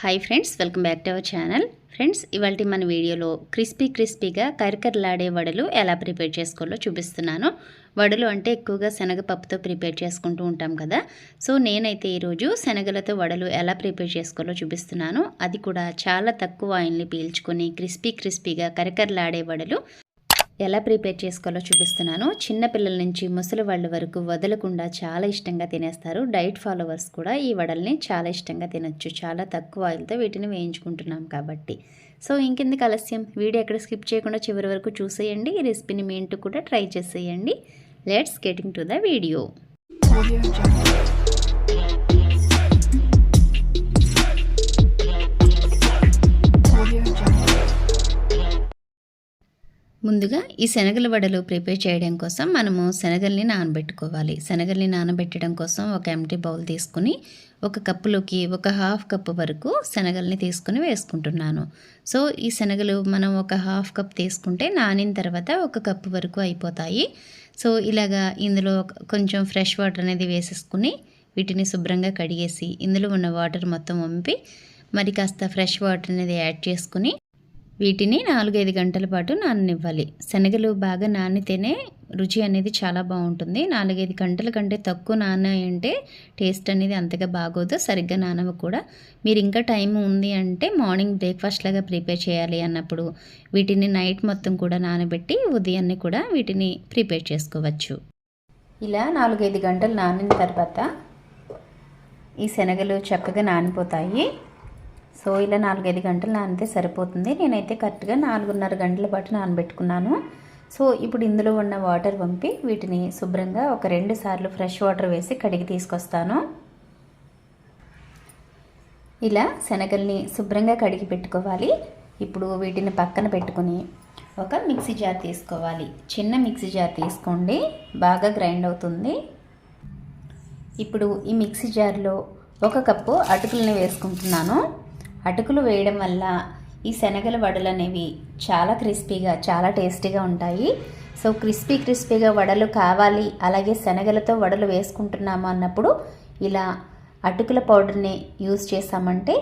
Hi friends, welcome back to our channel. Friends, ఇవాళ మన వీడియోలో క్రిస్పీగా కరకరలాడే వడలు ఎలా ప్రిపేర్ చేసుకోవాలో చూపిస్తున్నాను. వడలు అంటే ఎక్కువగా శనగపప్పుతో ప్రిపేర్ చేసుకుంటూ ఉంటాం కదా. సో నేనైతే ఈరోజు శనగలతో వడలు ఎలా ప్రిపేర్ చేసుకోవాలో చూపిస్తున్నాను. అది కూడా చాలా తక్కువ ఆయిల్ని పీల్చుకొని క్రిస్పీగా కరకరలాడే వడలు ఎలా ప్రిపేర్ చేసుకోవాలో చూపిస్తున్నాను. చిన్నపిల్లల నుంచి ముసలి వాళ్ళ వరకు వదలకుండా చాలా ఇష్టంగా తినేస్తారు. డైట్ ఫాలోవర్స్ కూడా ఈ వడల్ని చాలా ఇష్టంగా తినొచ్చు. చాలా తక్కువ ఆయిల్తో వీటిని వేయించుకుంటున్నాం కాబట్టి. సో ఇంకెందుకు ఆలస్యం, వీడియో ఎక్కడ స్కిప్ చేయకుండా చివరి వరకు చూసేయండి. ఈ రెసిపీని మీ ఇంటికి కూడా ట్రై చేసేయండి. Let's getting to the video. ముందుగా ఈ శనగల వడలు ప్రిపేర్ చేయడం కోసం మనము శనగల్ని నానబెట్టుకోవాలి. శనగల్ని నానబెట్టడం కోసం ఒక ఎంటీ బౌల్ తీసుకుని ఒక కప్పులోకి ఒక హాఫ్ కప్పు వరకు శనగల్ని తీసుకుని వేసుకుంటున్నాను. సో ఈ శనగలు మనం ఒక హాఫ్ కప్ తీసుకుంటే నానిన తర్వాత ఒక కప్పు వరకు అయిపోతాయి. సో ఇలాగా ఇందులో కొంచెం ఫ్రెష్ వాటర్ అనేది వేసేసుకుని వీటిని శుభ్రంగా కడిగేసి ఇందులో ఉన్న వాటర్ మొత్తం వంపి మరి కాస్త ఫ్రెష్ వాటర్ అనేది యాడ్ చేసుకుని వీటిని 4-5 గంటల పాటు నాననివ్వాలి. శనగలు బాగా నానితేనే రుచి అనేది చాలా బాగుంటుంది. 4-5 గంటల కంటే తక్కువ నానాయంటే టేస్ట్ అనేది అంతగా బాగోదు, సరిగ్గా నానవ కూడా. మీరు ఇంకా టైం ఉంది అంటే మార్నింగ్ బ్రేక్ఫాస్ట్ లాగా ప్రిపేర్ చేయాలి అన్నప్పుడు వీటిని నైట్ మొత్తం కూడా నానబెట్టి ఉదయాన్నే కూడా వీటిని ప్రిపేర్ చేసుకోవచ్చు. ఇలా 4-5 గంటలు నానిన తర్వాత ఈ శనగలు చక్కగా నానిపోతాయి. సో ఇలా 4-5 గంటలు నానితే సరిపోతుంది. నేనైతే కరెక్ట్గా 4.5 గంటల పాటు నానబెట్టుకున్నాను. సో ఇప్పుడు ఇందులో ఉన్న వాటర్ పంపి వీటిని శుభ్రంగా ఒక 2 సార్లు ఫ్రెష్ వాటర్ వేసి కడిగి తీసుకొస్తాను. ఇలా శనగల్ని శుభ్రంగా కడిగి పెట్టుకోవాలి. ఇప్పుడు వీటిని పక్కన పెట్టుకుని ఒక మిక్సీ జార్ తీసుకోవాలి. చిన్న మిక్సీ జార్ తీసుకోండి, బాగా గ్రైండ్ అవుతుంది. ఇప్పుడు ఈ మిక్సీ జార్లో 1 కప్పు అటుకులని వేసుకుంటున్నాను. అటుకులు వేయడం వల్ల ఈ శనగల వడలు అనేవి చాలా క్రిస్పీగా చాలా టేస్టీగా ఉంటాయి. సో క్రిస్పీగా వడలు కావాలి, అలాగే శనగలతో వడలు వేసుకుంటున్నాము అన్నప్పుడు ఇలా అటుకుల పౌడర్ని యూజ్ చేసామంటే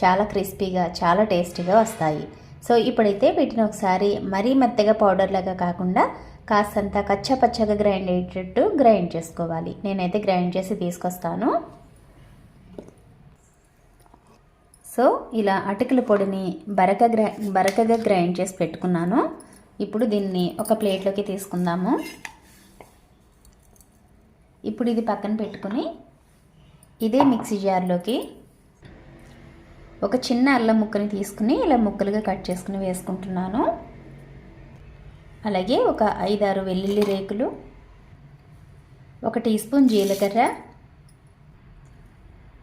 చాలా క్రిస్పీగా చాలా టేస్టీగా వస్తాయి. సో ఇప్పుడైతే వీటిని ఒకసారి మరీ మెత్తగా పౌడర్ లాగా కాకుండా కాస్తంత కచ్చాపచ్చగా గ్రైండ్ అయ్యేటట్టు గ్రైండ్ చేసుకోవాలి. నేనైతే గ్రైండ్ చేసి తీసుకొస్తాను. సో ఇలా అటుకుల పొడిని బరకగా గ్రైండ్ చేసి పెట్టుకున్నాను. ఇప్పుడు దీన్ని ఒక ప్లేట్లోకి తీసుకుందాము. ఇప్పుడు ఇది పక్కన పెట్టుకుని ఇదే మిక్సీ జార్లోకి ఒక చిన్న అల్లం ముక్కని తీసుకుని ఇలా ముక్కలుగా కట్ చేసుకుని వేసుకుంటున్నాను. అలాగే ఒక 5-6 వెల్లుల్లి రేకులు, 1 టీ స్పూన్ జీలకర్ర,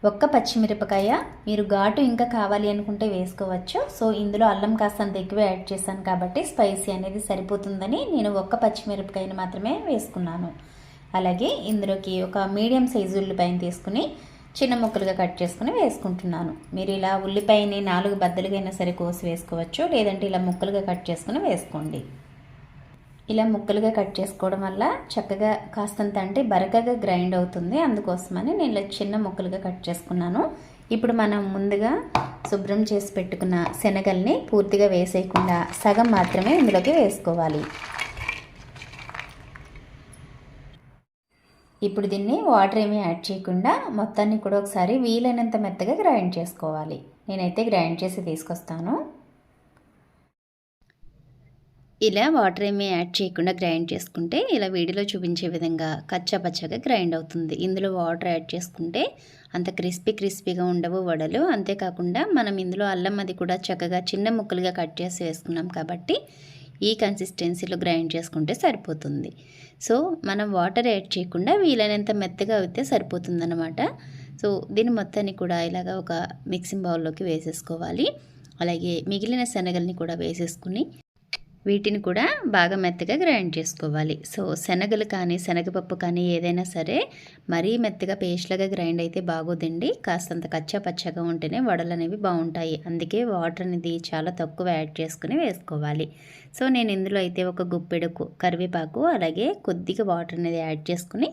1 పచ్చిమిరపకాయ. మీరు ఘాటు ఇంకా కావాలి అనుకుంటే వేసుకోవచ్చు. సో ఇందులో అల్లం కాస్తంత ఎక్కువ యాడ్ చేశాను కాబట్టి స్పైసీ అనేది సరిపోతుందని నేను 1 పచ్చిమిరపకాయని మాత్రమే వేసుకున్నాను. అలాగే ఇందులోకి ఒక మీడియం సైజు ఉల్లిపాయని తీసుకుని చిన్న ముక్కలుగా కట్ చేసుకుని వేసుకుంటున్నాను. మీరు ఇలా ఉల్లిపాయని 4 బద్దలుగా అయినా సరే కోసి వేసుకోవచ్చు, లేదంటే ఇలా ముక్కలుగా కట్ చేసుకుని వేసుకోండి. ఇలా ముక్కలుగా కట్ చేసుకోవడం వల్ల చక్కగా కాస్తంత అంటే బరకగా గ్రైండ్ అవుతుంది. అందుకోసమని నేను ఇలా చిన్న ముక్కలుగా కట్ చేసుకున్నాను. ఇప్పుడు మనం ముందుగా శుభ్రం చేసి పెట్టుకున్న శనగల్ని పూర్తిగా వేసేయకుండా సగం మాత్రమే ఇందులోకి వేసుకోవాలి. ఇప్పుడు దీన్ని వాటర్ ఏమీ యాడ్ చేయకుండా మొత్తాన్ని కూడా ఒకసారి వీలైనంత మెత్తగా గ్రైండ్ చేసుకోవాలి. నేనైతే గ్రైండ్ చేసి తీసుకొస్తాను. ఇలా వాటర్ ఏమీ యాడ్ చేయకుండా గ్రైండ్ చేసుకుంటే ఇలా వీడియోలో చూపించే విధంగా కచ్చాపచ్చగా గ్రైండ్ అవుతుంది. ఇందులో వాటర్ యాడ్ చేసుకుంటే అంత క్రిస్పీగా ఉండవు వడలు. అంతేకాకుండా మనం ఇందులో అల్లం అది కూడా చక్కగా చిన్న ముక్కలుగా కట్ చేసి వేసుకున్నాం కాబట్టి ఈ కన్సిస్టెన్సీలో గ్రైండ్ చేసుకుంటే సరిపోతుంది. సో మనం వాటర్ యాడ్ చేయకుండా వీలైనంత మెత్తగా అయితే సరిపోతుందన్నమాట. సో దీని మొత్తాన్ని కూడా ఇలాగా ఒక మిక్సింగ్ బౌల్లోకి వేసేసుకోవాలి. అలాగే మిగిలిన శనగల్ని కూడా వేసేసుకుని వీటిని కూడా బాగా మెత్తగా గ్రైండ్ చేసుకోవాలి. సో శనగలు కానీ శనగపప్పు కానీ ఏదైనా సరే మరీ మెత్తగా పేస్ట్లాగా గ్రైండ్ అయితే బాగోదండి. కాస్తంత కచ్చాపచ్చగా ఉంటేనే వడలు అనేవి బాగుంటాయి. అందుకే వాటర్ అనేది చాలా తక్కువ యాడ్ చేసుకుని వేసుకోవాలి. సో నేను ఇందులో అయితే ఒక గుప్పెడు కరివేపాకు అలాగే కొద్దిగా వాటర్ అనేది యాడ్ చేసుకుని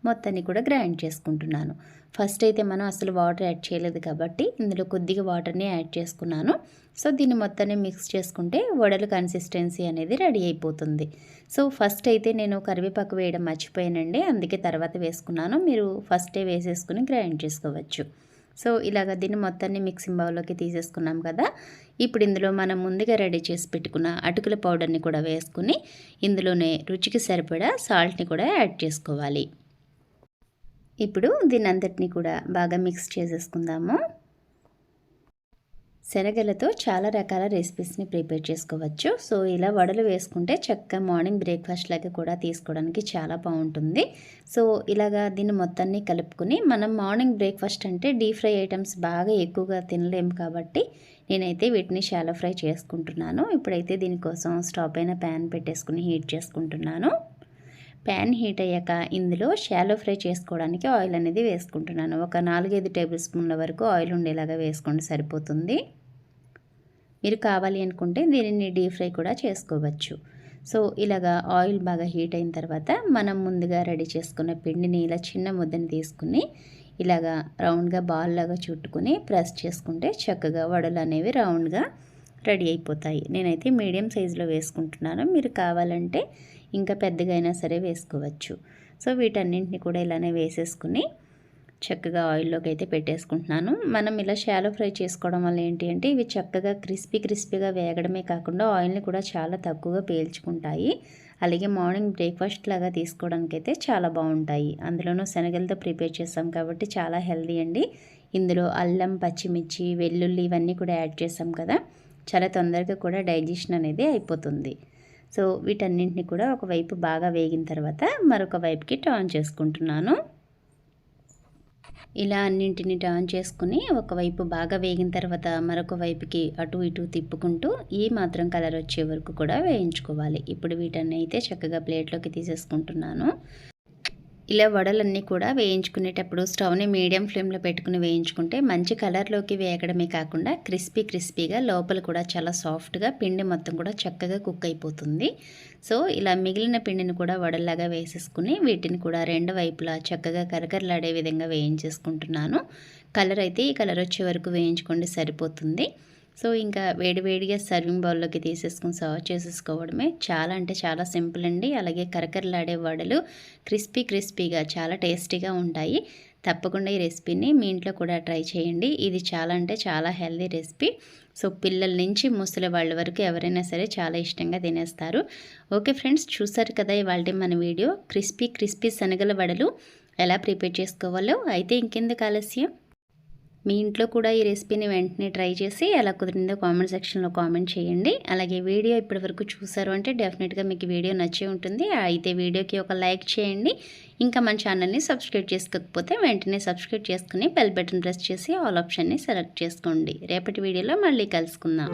మొత్తాన్ని కూడా గ్రైండ్ చేసుకుంటున్నాను. ఫస్ట్ అయితే మనం అసలు వాటర్ యాడ్ చేయలేదు కాబట్టి ఇందులో కొద్దిగా వాటర్ని యాడ్ చేసుకున్నాను. సో దీన్ని మొత్తాన్ని మిక్స్ చేసుకుంటే వడలు కన్సిస్టెన్సీ అనేది రెడీ అయిపోతుంది. సో ఫస్ట్ అయితే నేను కరివేపాకు వేయడం మర్చిపోయానండి, అందుకే తర్వాత వేసుకున్నాను. మీరు ఫస్టే వేసేసుకుని గ్రైండ్ చేసుకోవచ్చు. సో ఇలాగ దీన్ని మొత్తాన్ని మిక్సింగ్ బౌల్లోకి తీసేసుకున్నాం కదా. ఇప్పుడు ఇందులో మనం ముందుగా రెడీ చేసి పెట్టుకున్న అటుకుల పౌడర్ని కూడా వేసుకుని ఇందులోనే రుచికి సరిపడా సాల్ట్ని కూడా యాడ్ చేసుకోవాలి. ఇప్పుడు దీని అంతటిని కూడా బాగా మిక్స్ చేసేసుకుందాము. శనగలతో చాలా రకాల రెసిపీస్ని ప్రిపేర్ చేసుకోవచ్చు. సో ఇలా వడలు వేసుకుంటే చక్కగా మార్నింగ్ బ్రేక్ఫాస్ట్ లాగా కూడా తీసుకోవడానికి చాలా బాగుంటుంది. సో ఇలాగా దీన్ని మొత్తాన్ని కలుపుకుని మనం మార్నింగ్ బ్రేక్ఫాస్ట్ అంటే డీప్ ఫ్రై ఐటమ్స్ బాగా ఎక్కువగా తినలేము కాబట్టి నేనైతే వీటిని షాలో ఫ్రై చేసుకుంటున్నాను. ఇప్పుడైతే దీనికోసం స్టవ్ పైన ప్యాన్ పెట్టేసుకుని హీట్ చేసుకుంటున్నాను. ప్యాన్ హీట్ అయ్యాక ఇందులో షాలో ఫ్రై చేసుకోవడానికి ఆయిల్ అనేది వేసుకుంటున్నాను. ఒక 4-5 టేబుల్ స్పూన్ల వరకు ఆయిల్ ఉండేలాగా వేసుకోండి, సరిపోతుంది. మీరు కావాలి అనుకుంటే దీనిని డీప్ ఫ్రై కూడా చేసుకోవచ్చు. సో ఇలాగా ఆయిల్ బాగా హీట్ అయిన తర్వాత మనం ముందుగా రెడీ చేసుకున్న పిండిని ఇలా చిన్న ముద్దని తీసుకుని ఇలాగా రౌండ్గా బాల్ లాగా చుట్టుకుని ప్రెస్ చేసుకుంటే చక్కగా వడలు అనేవి రౌండ్గా రెడీ అయిపోతాయి. నేనైతే మీడియం సైజులో వేసుకుంటున్నాను, మీరు కావాలంటే ఇంకా పెద్దగా అయినా సరే వేసుకోవచ్చు. సో వీటన్నింటిని కూడా ఇలానే వేసేసుకుని చక్కగా ఆయిల్లోకి అయితే పెట్టేసుకుంటున్నాను. మనం ఇలా షాలో ఫ్రై చేసుకోవడం వల్ల ఏంటి అంటే ఇవి చక్కగా క్రిస్పీగా వేగడమే కాకుండా ఆయిల్ని కూడా చాలా తక్కువగా పీల్చుకుంటాయి. అలాగే మార్నింగ్ బ్రేక్ఫాస్ట్ లాగా తీసుకోవడానికి అయితే చాలా బాగుంటాయి. అందులోనూ శనగలతో ప్రిపేర్ చేస్తాం కాబట్టి చాలా హెల్దీ అండి. ఇందులో అల్లం, పచ్చిమిర్చి, వెల్లుల్లి ఇవన్నీ కూడా యాడ్ చేస్తాం కదా, చాలా తొందరగా కూడా డైజెషన్ అనేది అయిపోతుంది. సో వీటన్నింటిని కూడా ఒకవైపు బాగా వేగిన తర్వాత మరొక వైపుకి టర్న్ చేసుకుంటున్నాను. ఇలా అన్నింటిని టర్న్ చేసుకుని ఒకవైపు బాగా వేగిన తర్వాత మరొక వైపుకి అటు ఇటు తిప్పుకుంటూ ఈ మాత్రం కలర్ వచ్చే వరకు కూడా వేయించుకోవాలి. ఇప్పుడు వీటన్ని అయితే చక్కగా ప్లేట్లోకి తీసేసుకుంటున్నాను. ఇలా వడలన్నీ కూడా వేయించుకునేటప్పుడు స్టవ్ని మీడియం ఫ్లేమ్లో పెట్టుకుని వేయించుకుంటే మంచి కలర్లోకి వేయడమే కాకుండా క్రిస్పీగా లోపల కూడా చాలా సాఫ్ట్గా పిండి మొత్తం కూడా చక్కగా కుక్ అయిపోతుంది. సో ఇలా మిగిలిన పిండిని కూడా వడల్లాగా వేసేసుకుని వీటిని కూడా రెండు వైపులా చక్కగా కరకరలాడే విధంగా వేయించేసుకుంటున్నాను. కలర్ అయితే ఈ కలర్ వచ్చే వరకు వేయించుకోండి, సరిపోతుంది. సో ఇంకా వేడివేడిగా సర్వింగ్ బౌల్లోకి తీసేసుకుని సర్వ్ చేసేసుకోవడమే. చాలా అంటే చాలా సింపుల్ అండి. అలాగే కరకరలాడే వడలు క్రిస్పీగా చాలా టేస్టీగా ఉంటాయి. తప్పకుండా ఈ రెసిపీని మీ ఇంట్లో కూడా ట్రై చేయండి. ఇది చాలా అంటే చాలా హెల్దీ రెసిపీ. సో పిల్లల నుంచి ముసలి వాళ్ళ వరకు ఎవరైనా సరే చాలా ఇష్టంగా తినేస్తారు. ఓకే ఫ్రెండ్స్, చూసారు కదా ఇవాళ మన వీడియో. క్రిస్పీ శనగల వడలు ఎలా ప్రిపేర్ చేసుకోవాలో. అయితే ఇంకెందుకు ఆలస్యం, మీ ఇంట్లో కూడా ఈ రెసిపీని వెంటనే ట్రై చేసి ఎలా కుదిరిందో కామెంట్ సెక్షన్లో కామెంట్ చేయండి. అలాగే వీడియో ఇప్పటివరకు చూసారు అంటే డెఫినెట్గా మీకు వీడియో నచ్చే ఉంటుంది. అయితే వీడియోకి ఒక లైక్ చేయండి. ఇంకా మన ఛానల్ని సబ్స్క్రైబ్ చేసుకోకపోతే వెంటనే సబ్స్క్రైబ్ చేసుకుని బెల్ బటన్ ప్రెస్ చేసి ఆల్ ఆప్షన్ని సెలెక్ట్ చేసుకోండి. రేపటి వీడియోలో మళ్ళీ కలుసుకుందాం.